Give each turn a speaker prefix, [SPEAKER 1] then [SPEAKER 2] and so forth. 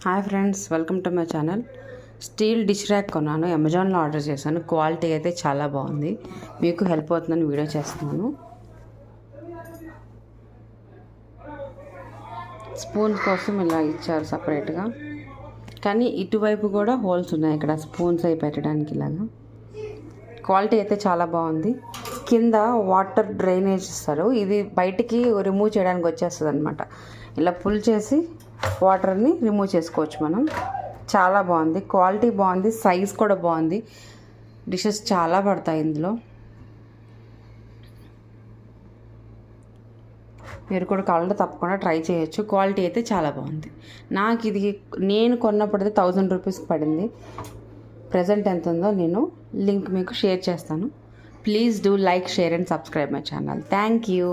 [SPEAKER 1] Hi friends, welcome to my channel. Steel dish rack కొన్నాను, అమెజాన్లో order చేశాను. Quality అయితే చాలా బాగుంది. మీకు హెల్ప్ అవుతుందని వీడియో చేస్తున్నాను. స్పూన్స్ కోసం ఇలా ఇచ్చారు సపరేట్గా, కానీ ఇటువైపు కూడా హోల్స్ ఉన్నాయి ఇక్కడ స్పూన్స్ అవి పెట్టడానికి. ఇలాగా క్వాలిటీ అయితే చాలా బాగుంది. కింద వాటర్ డ్రైనేజ్ ఇస్తారు, ఇది బయటికి రిమూవ్ చేయడానికి వచ్చేస్తుంది అనమాట. ఇలా పుల్ చేసి వాటర్ని రిమూవ్ చేసుకోవచ్చు మనం. చాలా బాగుంది, క్వాలిటీ బాగుంది, సైజ్ కూడా బాగుంది. డిషెస్ చాలా పడతాయి ఇందులో. మీరు కూడా కావాలంటే తప్పకుండా ట్రై చేయొచ్చు. క్వాలిటీ అయితే చాలా బాగుంది. నాకు ఇది నేను కొన్నప్పుడైతే 1000 రూపీస్కి పడింది. ప్రజెంట్ ఎంత ఉందో నేను లింక్ మీకు షేర్ చేస్తాను. Please do like, share and subscribe my channel. Thank you.